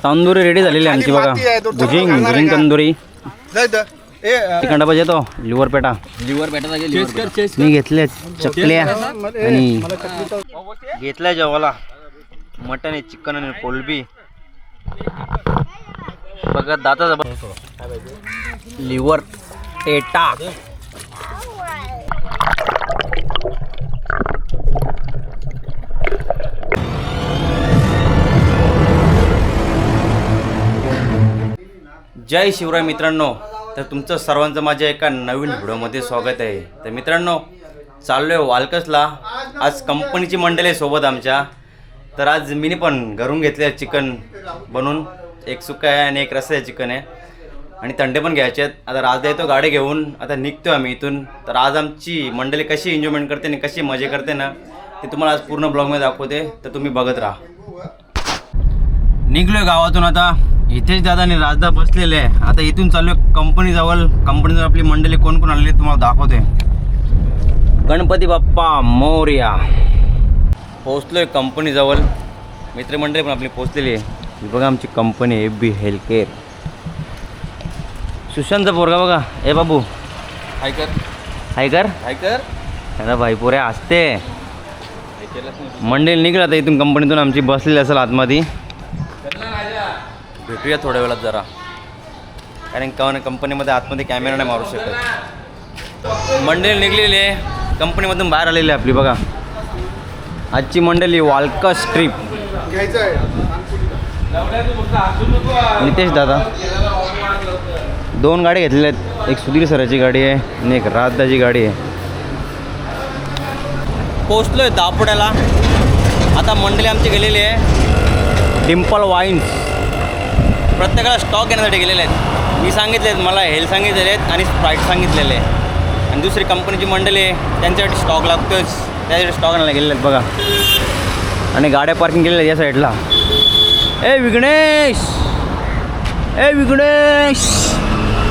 Tandoori ready झालेली आमची बघा. भुजिंग तंदुरी. चिकन डबा येतो. लिव्हर पेटा मी घेतले. चकल्या आणि घेतल्या जेवायला मटन आहे, चिकन आणि कोलबी बघा. दाताचा लिव्हर पेटा. जय शिवराय मित्रांनो. तर तुमचं सर्वांचं माझ्या एका नवीन व्हिडिओमध्ये स्वागत आहे. तर मित्रांनो चाललो आहे वालकसला. आज कंपनीची मंडळी आहे सोबत आमच्या. तर आज मी पण घरून घेतले चिकन बनवून. एक सुक्का आहे आणि एक रस्सा आहे चिकन आहे आणि थंडे पण घ्यायचे आहेत. आता राजा येतो गाडी घेऊन. आता निघतो आम्ही इथून. तर आज आमची मंडळी कशी एन्जॉयमेंट करते आणि कशी मजा करते ना ते तुम्हाला आज पूर्ण ब्लॉगमध्ये दाखवते. तर तुम्ही बघत राहा. निघलोय गावातून. आता इथेच दादा आणि राजदा बसलेले आहे. आता इथून चालू आहे कंपनीजवळ. कंपनीजवळ आपली मंडळी कोण कोण आलेली तुम्हाला दाखवते. गणपती बाप्पा मोरया. पोहोचलोय कंपनीजवळ. मित्रमंडळी पण आपली पोहोचलेली आहे. ही बघा आमची कंपनी FB हेल्थ केअर. सुशांतचा पोरगा बघा. ए बाबू हायकर अरे भाई पोऱ्या असते. मंडळी निघलं आता इथून कंपनीतून आमची बसलेली असेल आतमध्ये. भेटूया थोड्या वेळात जरा, कारण कंपनीमध्ये आतमध्ये कॅमेरा नाही मारू शकत. मंडळी निघलेली आहे कंपनीमधून बाहेर आलेली आहे आपली बघा. आजची मंडळी वालकस ट्रिप. नितेश दादा 2 गाड्या घेतलेल्या आहेत. एक सुधीर सराची गाडी आहे आणि एक राजदाची गाडी आहे. पोचलोय दापोड्याला. आता मंडळी आमची गेलेली आहे डिम्पल वाईन्स. प्रत्येकाला स्टॉक घेण्यासाठी गेलेले आहेत. मी सांगितले आहेत, मला हेल्थ सांगितलेले आहेत आणि स्प्राईट सांगितलेले आहे. आणि दुसरी कंपनीची मंडळी आहे त्यांच्यासाठी स्टॉक लागतोच, त्यासाठी स्टॉक आणायला गेलेले आहेत बघा. आणि गाड्या पार्किंग केलेल्या आहेत या साईडला. ए विघ्नेश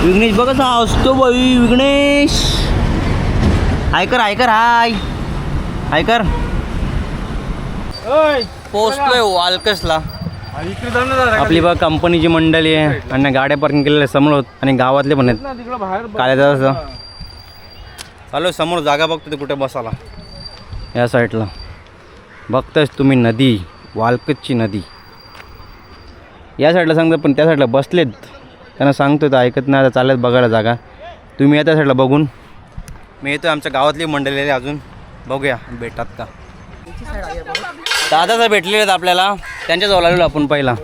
विघ्नेश बघा कसा असतो बाई विघ्नेश. ऐकर पोचतोय वालकसला. आपली बघा कंपनीची मंडळी आहे आणि गाड्या पार्किंग केलेल्या समोर. आणि गावातले पण आहेत. काळ्याचं चालू समोर जागा बघतो ते कुठे बसाला. या साईडला बघतायच तुम्ही नदी, वालकसची नदी. या साईडला सांगतात पण त्या साईडला बसलेत. त्यांना सांगतो तर ऐकत नाही. आता चालत बघायला जागा. तुम्ही या त्या साईडला बघून. मी येतो आमच्या गावातली मंडळी आहे अजून. बघूया भेटतात का. दादाचा भेटलेले आहेत आपल्याला. त्यांच्याजवळ आलेलो आपण पहिला.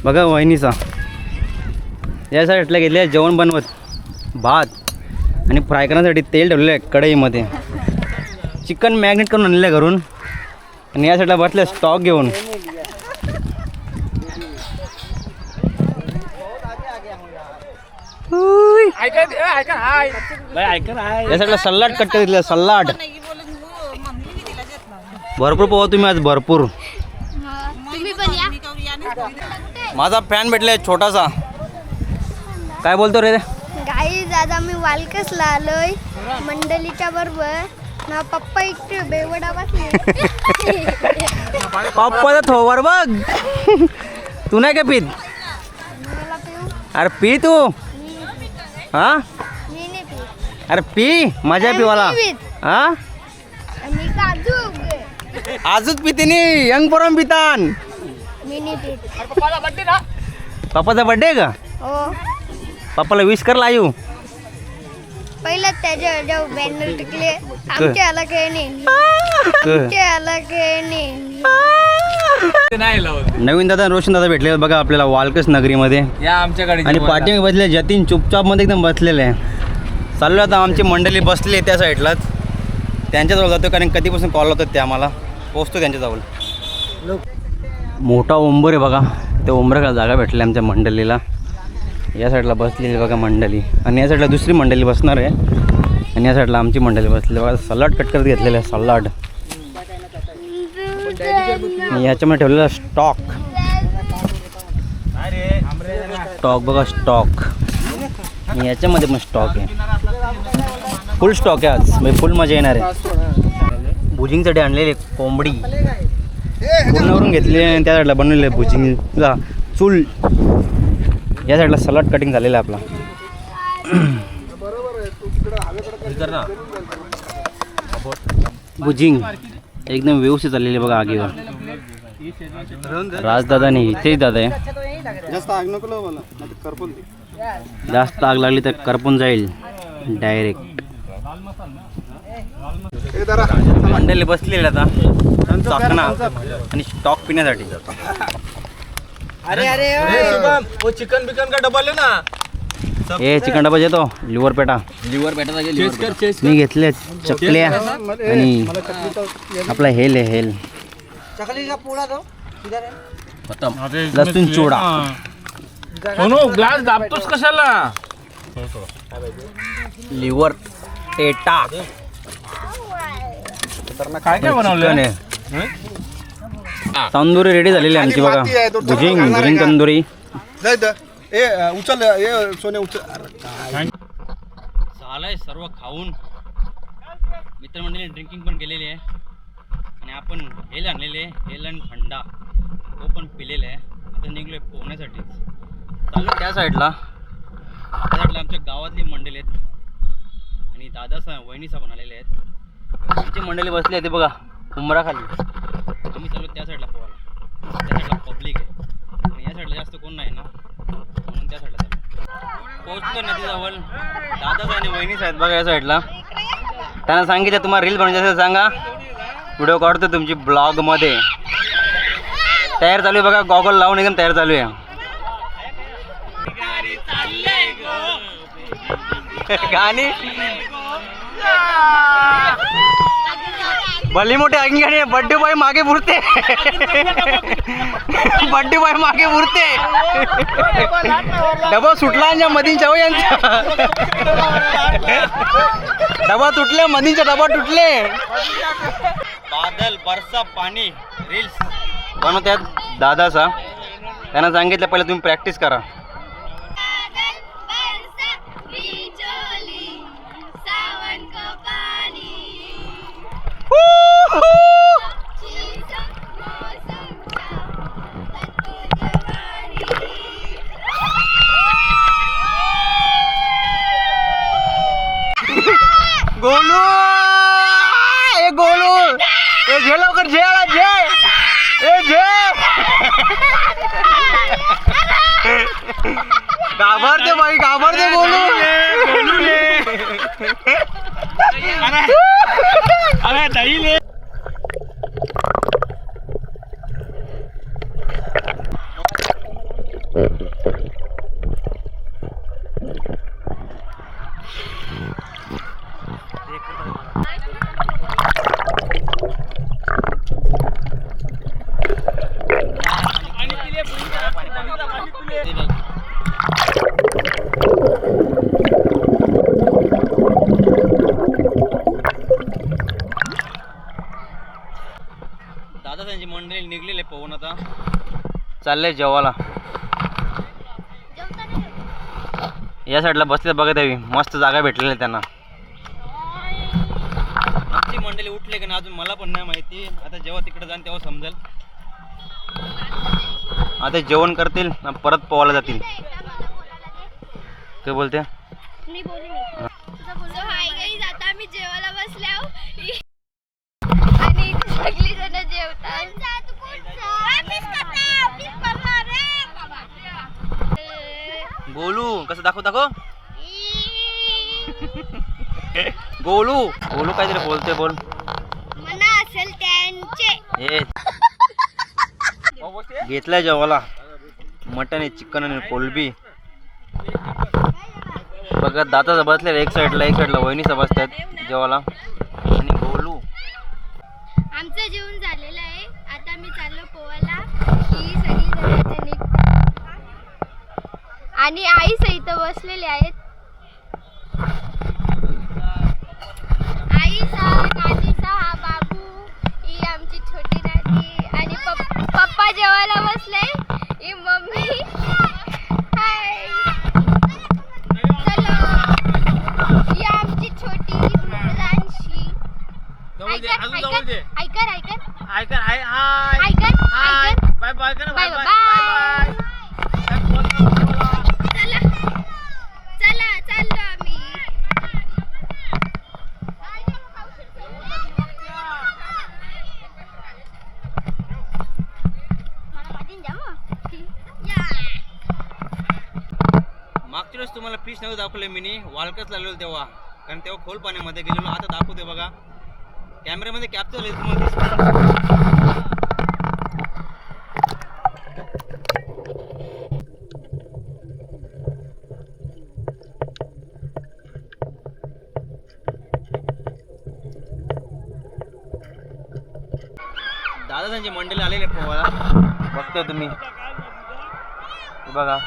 बघा वहिनीचा. या साईडला घेतले जेवण बनवत. भात आणि फ्राय करण्यासाठी तेल ठेवलेलं आहे कढईमध्ये. चिकन मॅग्नेट करून आणलेलं आहे घरून. आणि या साईडला बसले स्टॉक घेऊन. या साईडला सलाड कट घेतलं. सलाड भरपूर पोहा तुम्ही आज भरपूर. माझा फॅन भेटलाय छोटासा. काय बोलतो रे. गाईज आज आम्ही वालकसला आलोय मंडळीच्या बरोबर. ना पप्पा इकडे बेवडा बसले. पप्पाचा थोवर बघ. तू नाही का पीत. अरे पी तू. हा अरे पी मजा पिवाला. हा आजच पिते नी यंग पोरम पितान. पप्पाचा बर्थडे का. पप्पाला विश कर लायू. पहिला त्याच्या बॅनर टिकले. आमच्या आला काही नाही. नवीन दादा रोशन दादा भेटले बघा आपल्याला वालकस नगरीमध्ये. या आमच्याकडे आणि पाठी बसले जतीन चुपचाप मध्ये एकदम बसलेले आहे. चाललो आता आमची मंडळी बसली त्या साईडलाच. त्यांच्याजवळ जातो कारण कधीपासून कॉल होतात ते आम्हाला. पोचतो त्यांच्याजवळ. मोठा उंबर आहे बघा. त्या उंबराला जागा भेटली आमच्या मंडळीला. या साईडला बसलेली बघा मंडळी. आणि या साईडला दुसरी मंडळी बसणार आहे. आणि या साईडला आमची मंडळी बसलेली बघा. सलाड कट करत घेतलेलं आहे. सलाड याच्यामध्ये ठेवलेला स्टॉक बघा. स्टॉक याच्यामध्ये पण स्टॉक आहे. फुल स्टॉक आहे आज. म्हणजे फुल मजा येणार आहे. भुजिंगसाठी आणलेली कोंबडी. पूर्णावरून घेतले आणि त्या साईडला बनवलेलं आहे भुजिंगला चूल. या साईडला सलाड कटिंग झालेला आहे आपला. भुजिंग एकदम व्यवस्थित चाललेली बघा आगीवर. राजदादा नाही इथेच दादा आहे. जास्त आग लागली तर करपून जाईल डायरेक्ट. मंडळी बसलेले आता चाकणा आणि स्टॉक पिण्यासाठी. वो चिकन बिकन का डबा लेना. हे चिकन डबा येतो. लिव्हर पेटा मी घेतले. चकल्या आणि आपला हेल आहे हेल. लसूण चिवडा. ग्लास दाबतोस कशाला. लिव्हर पेटा. काय काय बनवलं. तंदुरी रेडी झालेली आहे आमची बघा. भुजिंग तंदुरी. उचल सोने उचल. झालंय सर्व खाऊन. मित्रमंडळी ड्रिंकिंग पण केलेली आहे आणि आपण हेल आणलेले हेल आणि थंडा तो पण पिलेला आहे. आता निघलोय पोहण्यासाठी. चालू त्या साईडला आमच्या गावातली मंडळी आहेत आणि दादा वहिनीसा पण आलेले आहेत. आमची मंडळी बसली आहे ते बघा उमराखाली. आम्ही चालू त्या साईडला पोहायला. त्या साईडला पब्लिक आहे आणि या साईडला जास्त कोण नाही ना म्हणून त्या साईडला चालू. पोहोचतो नदीजवळ. दादाच आणि वहिनीच आहेत बघा या साईडला. त्यांना सांगितलं तुम्हाला रील बनवायची असेल सांगा, व्हिडिओ काढतो तुमची ब्लॉगमध्ये. तयार चालू आहे बघा. गॉगल लावून एकदम तयार चालू आहे. गाणी भली मोठे ऐकून गाणी. बड्डे बॉय मागे पुरते. बड्डे बॉय मागे पुरते. डबा सुटला मधींच्या हो यांचा. डबा तुटले मधींचा डबा तुटले. बादल बरसा पाणी रील्स बनवतात दादाचा. त्यांना सांगितलं पहिले तुम्ही प्रॅक्टिस करा. गोलू ए गोलू ए झे लवकर झे आला झे ए झे. घाबरते बाई घाबरते गोलू. अरे दही ले. दादा त्यांची मंडळी निघलेले पोहून आता चालले जेवायला. या साईडला बसले बघत यावी. मस्त जागा भेटलेली आहे त्यांना. आमची मंडळी उठले की ना अजून मला पण नाही माहिती. आता जेव्हा तिकडे जाईन तेव्हा समजेल. आता जेवण करतील परत पोहायला जातील. काय बोलते. मी बोलू. हाय गाईज, आता आम्ही जेवायला बसल्याव आणि सगळी जण जेवतात. गोलू कसं दाखव गोलू गोलू काहीतरी बोलते बोल. मना असेल त्यांचे. घेतलाय जेवायला मटन आहे, चिकन आणि कोलबी. बघा दादा बसले एक साईडला वहिनीचा बसतात जेवायला. आणि गोलू आमचं जेवण झालेलं आहे. आता मी चाललो पोवायला. ही सगळी जण निघतात आणि आई सहित बसलेले आहेत. आई सा नानी सा हा बाबू ही आमची छोटी नानी आणि पप्पा जेवायला बसले. ही मम्मी. हाय चलो. ही आमची छोटी मुलांशी. जवळ दे, अजून जवळ दे. ऐकर ऐकर हाय हाय ऐकर हाय ऐकर बाय बाय कर बाय बाय बाय बाय चला चला चाललो आम्ही. मागच्या वेळेस तुम्हाला फिश नव्हतं दाखवले मी वालकच लागलेलो तेव्हा, कारण तेव्हा खोल पाण्यामध्ये गेलेलो. आता दाखवते बघा, कॅमेऱ्यामध्ये कॅप्चर आहे तुम्हाला दिसतं. दादा त्यांची मंडळी आलेले पोहायला, बघतोय तुम्ही हे बघा.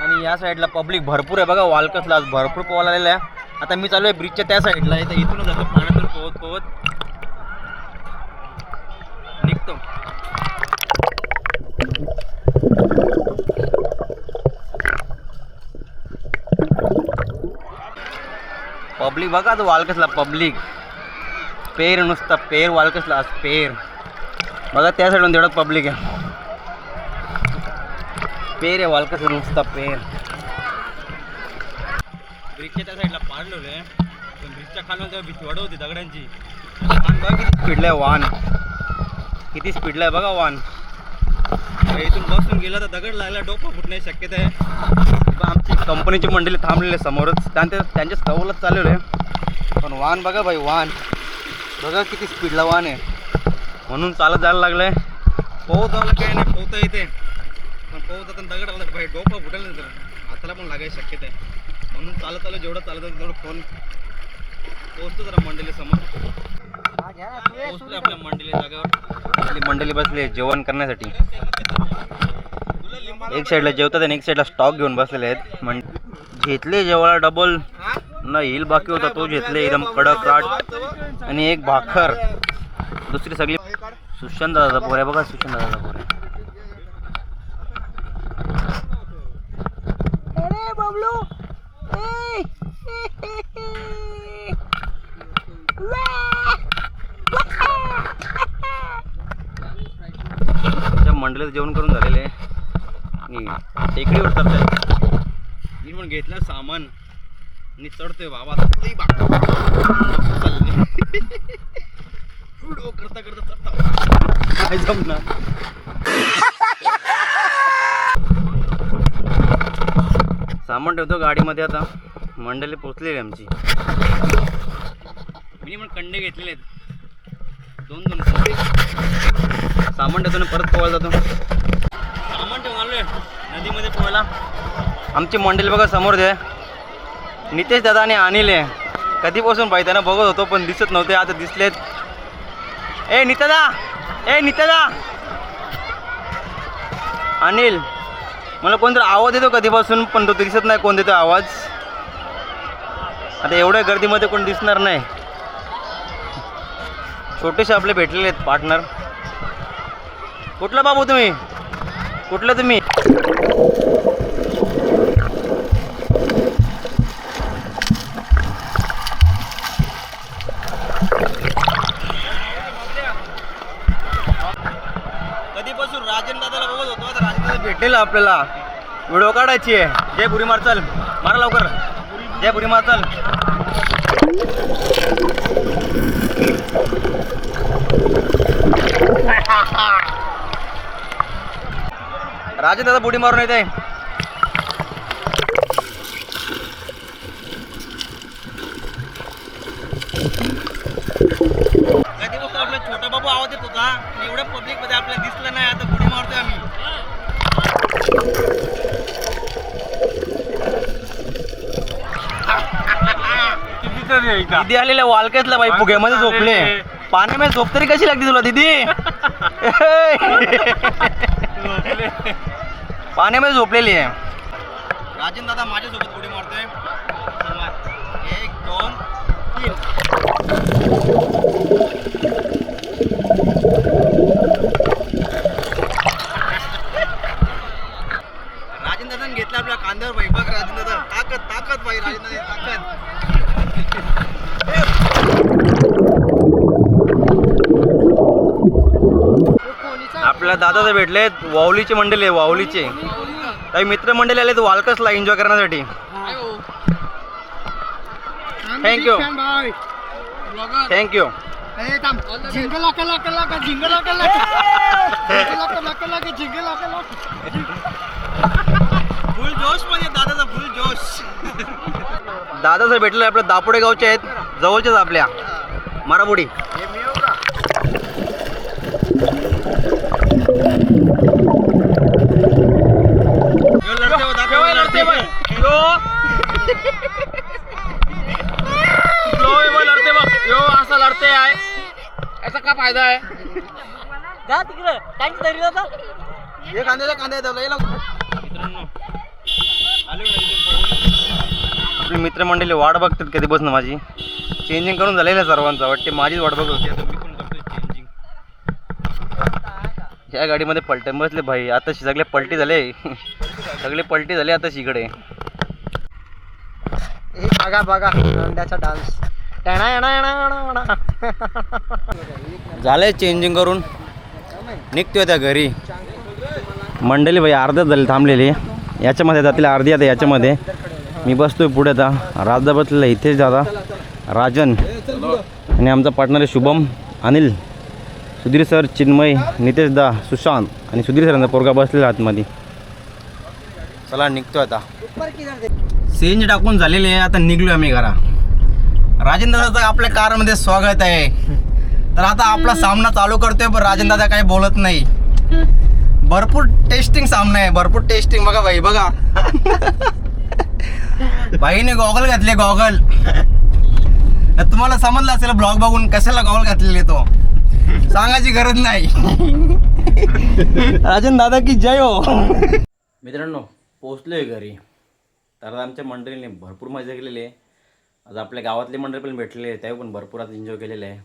आणि या साईडला पब्लिक भरपूर आहे बघा, वालकसला आज भरपूर पोहायला आलेलं आहे. आता मी चालू आहे ब्रिजच्या त्या साईडला, इथं इथूनच जातो पाण्यातून पोहत पोहत निघतो. पब्लिक बघा तो वालकसला, पब्लिक पेर नुसता पेर वालकसला आज पेर बघा. त्या साईडून तेवढं पब्लिक आहे, पेर आहे वालकस नुसता पेर. ब्रिजच्या त्या साईडला पाडलेलं आहे, पण ब्रिजच्या खालून तेव्हा भीती वाढवती दगडांची. वाहन बघा किती स्पीडला आहे, वाहन किती स्पीडला आहे बघा वाहन. इथून बसून गेला तर दगड लागला, डोकं फुटण्याची शक्यता आहे. आमची कंपनीची मंडळी थांबलेले समोरच, त्यांच्या सवलत चाललेलं आहे. पण वाहन बघा भाई, वाहन बघा किती स्पीडला वाहन आहे. म्हणून चालत जायला लागलं आहे. पोहत जायला काही नाही, पोहता येते, पण पोहत जाताना दगड आला भाई डोकं फुटेल नाही, तर हाताला पण लागायची शक्यता आहे. म्हणून चालत आलं, जेवढं चालत तेवढं फोन पोहोचतो जरा मंडळी समोर. पोहोचलो आपल्या मंडळी जागेवर. आपली मंडळी बसली जेवण करण्यासाठी. एक साईडला जेवतात आणि एक साईडला स्टॉक घेऊन बसलेले आहेत. घेतले जेवायला डबल न हिल बाकी होता तो घेतले, एकदम कडक राट आणि एक भाकर. दुसरी सगळी सुशांत दादा पोर बघा, सुशांत दादा पोर. अरे बबलू मंडळीत जेवण करून झालेले आणि टेकडीवर चढतोय. मी पण घेतलं सामान आणि चढतोय बाबा. करता करता चढता काय जमणार. सामान ठेवतो गाडीमध्ये. आता मंडळी पोचलेली आमची. मी पण कंडे घेतलेले आहेत, दोन दोन सामान ठेवतो परत पोहायला जातो. सामान ठेवून आलोय नदीमध्ये पोहायला. आमची मंडळी बघा समोर आहे, नितेश दादा आणि अनिल आहे. कधीपासून बाई त्यांना बघत होतो पण दिसत नव्हते, आता दिसलेत. ए नितेदा, ए नितेदा, अनिल मला कोणतरी आवाज देतो कधीपासून, पण तो दिसत नाही कोण देतो आवाज. आता एवढ्या गर्दीमध्ये कोण दिसणार नाही. छोटेसे आपले भेटलेले आहेत पार्टनर. कुठलं बाबू तुम्ही, कुठलं तुम्ही. कधीपासून राजन दादाला बघत होतो, आता राजन दादा भेटलेला आपल्याला. व्हिडिओ काढायची आहे. जय बुरी मार, चल मारा लवकर. जय बुरी मार, चल. राजन दादा बुडी मारून येते. कधीपासून आपला छोटा बाबू आवाज देत होता, एवढ्या पब्लिक मध्ये आपल्याला दिसलं नाही. आता बुडी मारतोय आम्ही. दीदी आलेल्या वालक्यातला बाई फुग्यामध्ये झोपले. पाण्यामध्ये झोप तरी कशी लागते तुला दीदी. पाण्यामध्ये झोपलेली आहे. राजन दादा माझ्यासोबत उडी मारतोय. 1 2 3. राजन दादाने घेतलं आपल्या कांद्यावर बाई. बघ राजन दादा, ताकद ताकद बाई, राजन दादा ताकद. आपल्या दादाचे भेटले वावलीचे मंडळी आहे, वावलीचे काही मित्रमंडळी आले वालकसला एन्जॉय करण्यासाठी. Thank you thank you. फुल जोश मध्ये दादाचा फुल जोश. दादाचं भेटले आपल्या दापोडे गावचे आहेत, जवळचेच आपल्या मारापुडी. लड़ते बघ यो असा लढते आहे, याचा काय फायदा आहे? जा तिकडे काय तरी होता. हे कांद्याला कांदा आपली मित्रमंडळी वाट बघतात कधीपासून माझी. चेंजिंग करून झालेलं आहे सर्वांचा, वाटते माझीच वाट बघत होती. आता मी पण करतोय चेंजिंग. या गाडीमध्ये पलटे बसले भाई, आता सगळे पलटी झाले सगळे पलटी झाले आता इकडे. बघा बघा अंड्याचा डान्स. झालंय चेंजिंग करून निघतोय त्या घरी. मंडळी भाई अर्ध्याच झाली थांबलेली, याच्यामध्ये जातील अर्धी. आता याच्यामध्ये मी बसतोय पुढे. आता राजा बसलेला इथेच, दादा राजन आणि आमचा पार्टनर आहे शुभम, अनिल, सुधीर सर, चिन्मय, नितेश दा, सुशांत आणि सुधीर सरांचा पोरगा बसलेला आतमध्ये. चला निघतोय आता. सीएनजी टाकून झालेले आहे, आता निघलोय आम्ही घरा. राजन दादाचं आपल्या कारमध्ये स्वागत आहे. तर आता आपला सामना चालू करतोय, पण राजन दादा काही बोलत नाही. भरपूर टेस्टिंग सामना आहे, भरपूर टेस्टिंग. बघा भाई बघा भाईने गॉगल घातले, गॉगल. तुम्हाला समजलं असेल ब्लॉग बघून कशाला गॉगल घातलेले, तो सांगायची गरज नाही. राजन दादा की जय हो. मित्रांनो पोचलोय घरी. तर आमच्या मंडळीने भरपूर मजा केलेली आहे. आज आपल्या गावातले मंडळी पण भेटलेले आहे, त्यावेळी पण भरपूर आज एन्जॉय केलेलं आहे.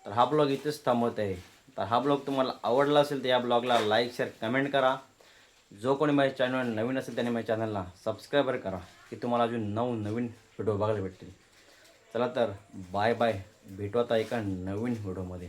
तर हा ब्लॉग इथेच थांबवत आहे. तर हा ब्लॉग तुम्हाला आवडला असेल तर या ब्लॉगला लाईक शेअर कमेंट करा. जो कोणी माझ्या चॅनलवर नवीन असेल त्याने माझ्या चॅनलला सबस्क्राईबर करा, की तुम्हाला अजून नवीन व्हिडिओ बघायला भेटतील. चला तर बाय बाय, भेटू आता एका नवीन व्हिडिओमध्ये.